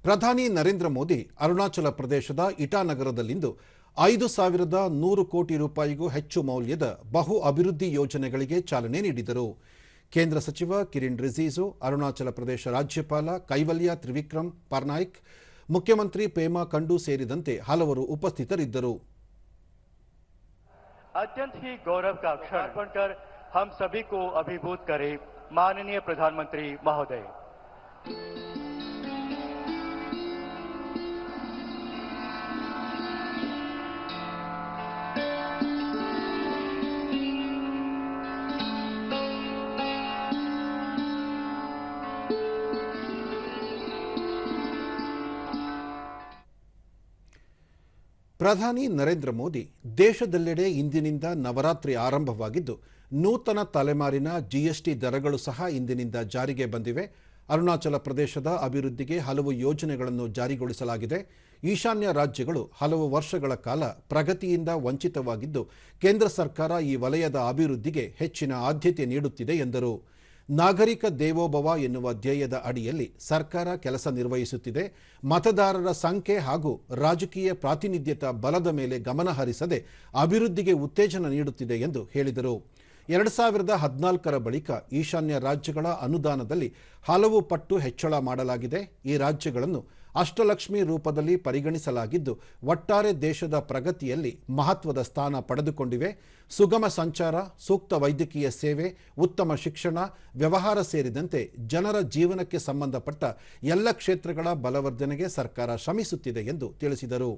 ಪ್ರಧಾನಿ ನರೇಂದ್ರ ಮೋದಿ ಅರುಣಾಚಲ ಪ್ರದೇಶದ ಇಟಾನಗರದಲ್ಲಿಂದು 5,100 ಕೋಟಿ ರೂಪಾಯಿಗೂ ಹೆಚ್ಚು ಮೌಲ್ಯದ ಬಹು ಅಭಿವೃದ್ಧಿ ಯೋಜನೆಗಳಿಗೆ ಚಾಲನೆ ನೀಡಿದರು. ಕೇಂದ್ರ ಸಚಿವ ಕಿರಣ್ ರಿಜಿಜು, ಅರುಣಾಚಲ ಪ್ರದೇಶ ರಾಜ್ಯಪಾಲ ಕೈವಲ್ಯ ತ್ರಿವಿಕ್ರಮ್ ಪರ್ನಾಯ್ಕ್, ಮುಖ್ಯಮಂತ್ರಿ ಪೇಮಾ ಖಂಡು ಸೇರಿದಂತೆ ಹಲವರು ಉಪಸ್ಥಿತರಿದ್ದರು. अत्यंत ही गौरव का क्षण बनकर हम सभी को अभिभूत करे माननीय प्रधानमंत्री महोदय। ಪ್ರಧಾನಿ ನರೇಂದ್ರ ಮೋದಿ ದೇಶದೆಲ್ಲೆಡೆ ಇಂದಿನಿಂದ ನವರಾತ್ರಿ ಆರಂಭವಾಗಿದ್ದು, ನೂತನ ತಲೆಮಾರಿನ ಜಿಎಸ್ಟಿ ದರಗಳು ಸಹ ಇಂದಿನಿಂದ ಜಾರಿಗೆ ಬಂದಿವೆ. ಅರುಣಾಚಲ ಪ್ರದೇಶದ ಅಭಿವೃದ್ಧಿಗೆ ಹಲವು ಯೋಜನೆಗಳನ್ನು ಜಾರಿಗೊಳಿಸಲಾಗಿದೆ. ಈಶಾನ್ಯ ರಾಜ್ಯಗಳು ಹಲವು ವರ್ಷಗಳ ಕಾಲ ಪ್ರಗತಿಯಿಂದ ವಂಚಿತವಾಗಿದ್ದು, ಕೇಂದ್ರ ಸರ್ಕಾರ ಈ ವಲಯದ ಅಭಿವೃದ್ಧಿಗೆ ಹೆಚ್ಚಿನ ಆದ್ಯತೆ ನೀಡುತ್ತಿದೆ ಎಂದರು. ನಾಗರಿಕ ದೇವೋಭವ ಎನ್ನುವ ಧ್ಯೇಯದ ಅಡಿಯಲ್ಲಿ ಸರ್ಕಾರ ಕೆಲಸ ನಿರ್ವಹಿಸುತ್ತಿದೆ. ಮತದಾರರ ಸಂಖ್ಯೆ ಹಾಗೂ ರಾಜಕೀಯ ಪ್ರಾತಿನಿಧ್ಯದ ಬಲದ ಮೇಲೆ ಗಮನ ಹರಿಸದೆ ಅಭಿವೃದ್ಧಿಗೆ ಉತ್ತೇಜನ ನೀಡುತ್ತಿದೆ ಎಂದು ಹೇಳಿದರು. 2014ರ ಬಳಿಕ ಈಶಾನ್ಯ ರಾಜ್ಯಗಳ ಅನುದಾನದಲ್ಲಿ ಹಲವು ಪಟ್ಟು ಹೆಚ್ಚಳ ಮಾಡಲಾಗಿದೆ. ಈ ರಾಜ್ಯಗಳನ್ನು ಅಷ್ಟಲಕ್ಷ್ಮಿ ರೂಪದಲ್ಲಿ ಪರಿಗಣಿಸಲಾಗಿದ್ದು, ಒಟ್ಟಾರೆ ದೇಶದ ಪ್ರಗತಿಯಲ್ಲಿ ಮಹತ್ವದ ಸ್ಥಾನ ಪಡೆದುಕೊಂಡಿವೆ. ಸುಗಮ ಸಂಚಾರ, ಸೂಕ್ತ ವೈದ್ಯಕೀಯ ಸೇವೆ, ಉತ್ತಮ ಶಿಕ್ಷಣ, ವ್ಯವಹಾರ ಸೇರಿದಂತೆ ಜನರ ಜೀವನಕ್ಕೆ ಸಂಬಂಧಪಟ್ಟ ಎಲ್ಲ ಕ್ಷೇತ್ರಗಳ ಬಲವರ್ಧನೆಗೆ ಸರ್ಕಾರ ಶ್ರಮಿಸುತ್ತಿದೆ ಎಂದು ತಿಳಿಸಿದರು.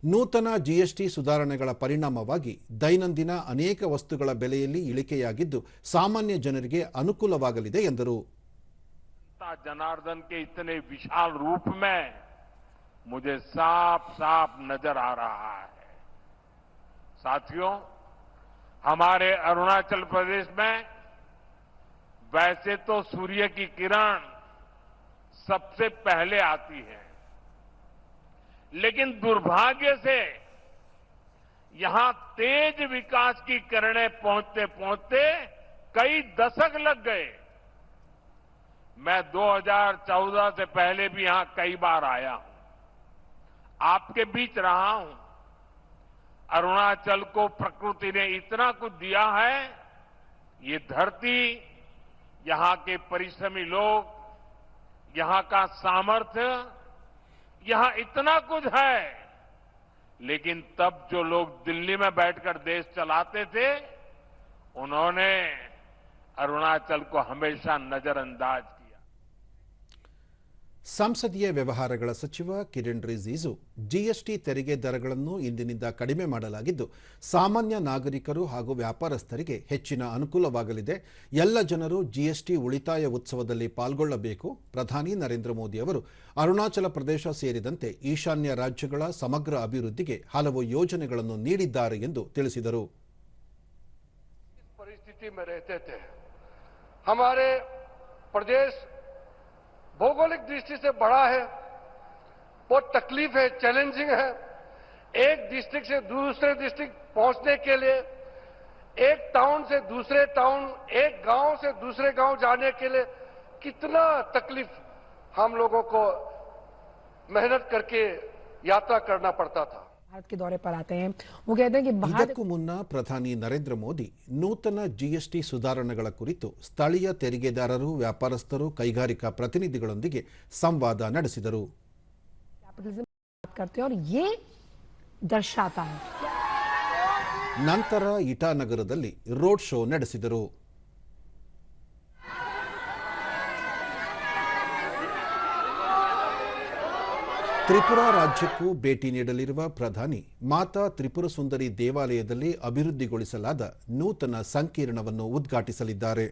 ನೂತನ ಜಿಎಸ್ಟಿ ಸುಧಾರಣೆಗಳ ಪರಿಣಾಮವಾಗಿ ದೈನಂದಿನ ಅನೇಕ ವಸ್ತುಗಳ ಬೆಲೆಯಲ್ಲಿ ಇಳಿಕೆಯಾಗಿದ್ದು, ಸಾಮಾನ್ಯ ಜನರಿಗೆ ಅನುಕೂಲವಾಗಲಿದೆ ಎಂದರು. जनार्दन के इतने विशाल रूप में मुझे साफ साफ नजर आ रहा है। साथियों, हमारे अरुणाचल प्रदेश में वैसे तो सूर्य की किरण सबसे पहले आती है, लेकिन दुर्भाग्य से यहां तेज विकास की किरणें पहुंचते पहुंचते कई दशक लग गए। मैं 2014 से पहले भी यहां कई बार आया हूं, आपके बीच रहा हूं। अरुणाचल को प्रकृति ने इतना कुछ दिया है, ये धरती, यहां के परिश्रमी लोग, यहां का सामर्थ्य, यहां इतना कुछ है, लेकिन तब जो लोग दिल्ली में बैठकर देश चलाते थे, उन्होंने अरुणाचल को हमेशा नजरअंदाज किया। ಸಂಸದೀಯ ವ್ಯವಹಾರಗಳ ಸಚಿವ ಕಿರಣ್ ರಿಜಿಜು, ಜಿಎಸ್ಟಿ ತೆರಿಗೆ ದರಗಳನ್ನು ಇಂದಿನಿಂದ ಕಡಿಮೆ ಮಾಡಲಾಗಿದ್ದು, ಸಾಮಾನ್ಯ ನಾಗರಿಕರು ಹಾಗೂ ವ್ಯಾಪಾರಸ್ಥರಿಗೆ ಹೆಚ್ಚಿನ ಅನುಕೂಲವಾಗಲಿದೆ. ಎಲ್ಲ ಜನರು ಜಿಎಸ್ಟಿ ಉಳಿತಾಯ ಉತ್ಸವದಲ್ಲಿ ಪಾಲ್ಗೊಳ್ಳಬೇಕು. ಪ್ರಧಾನಿ ನರೇಂದ್ರ ಮೋದಿ ಅವರು ಅರುಣಾಚಲ ಪ್ರದೇಶ ಸೇರಿದಂತೆ ಈಶಾನ್ಯ ರಾಜ್ಯಗಳ ಸಮಗ್ರ ಅಭಿವೃದ್ಧಿಗೆ ಹಲವು ಯೋಜನೆಗಳನ್ನು ನೀಡಿದ್ದಾರೆ ಎಂದು ತಿಳಿಸಿದರು. हमारे प्रदेश भौगोलिक दृष्टि से बड़ा है, बहुत तकलीफ है, चैलेंजिंग है। एक डिस्ट्रिक्ट से दूसरे डिस्ट्रिक्ट पहुंचने के लिए, एक टाउन से दूसरे टाउन, एक गांव से दूसरे गांव जाने के लिए कितना तकलीफ हम लोगों को मेहनत करके यात्रा करना पड़ता था। भारत के दौरे पर आते हैं, वो कहते हैं कि ಇದಕ್ಕೂ ಮುನ್ನ ಪ್ರಧಾನಿ ನರೇಂದ್ರ ಮೋದಿ ನೂತನ ಜಿಎಸ್ಟಿ ಸುಧಾರಣೆಗಳ ಕುರಿತು ಸ್ಥಳೀಯ ತೆರಿಗೆದಾರರು, ವ್ಯಾಪಾರಸ್ಥರು, ಕೈಗಾರಿಕಾ ಪ್ರತಿನಿಧಿಗಳೊಂದಿಗೆ ಸಂವಾದ ನಡೆಸಿದರು. ನಂತರ ಇಟಾನಗರದಲ್ಲಿ ರೋಡ್ ಶೋ ನಡೆಸಿದರು. ತ್ರಿಪುರಾ ರಾಜ್ಯಕ್ಕೂ ಭೇಟಿ ನೀಡಲಿರುವ ಪ್ರಧಾನಿ ಮಾತಾ ತ್ರಿಪುರ ಸುಂದರಿ ದೇವಾಲಯದಲ್ಲಿ ಅಭಿವೃದ್ಧಿಗೊಳಿಸಲಾದ ನೂತನ ಸಂಕೀರ್ಣವನ್ನು ಉದ್ಘಾಟಿಸಲಿದ್ದಾರೆ.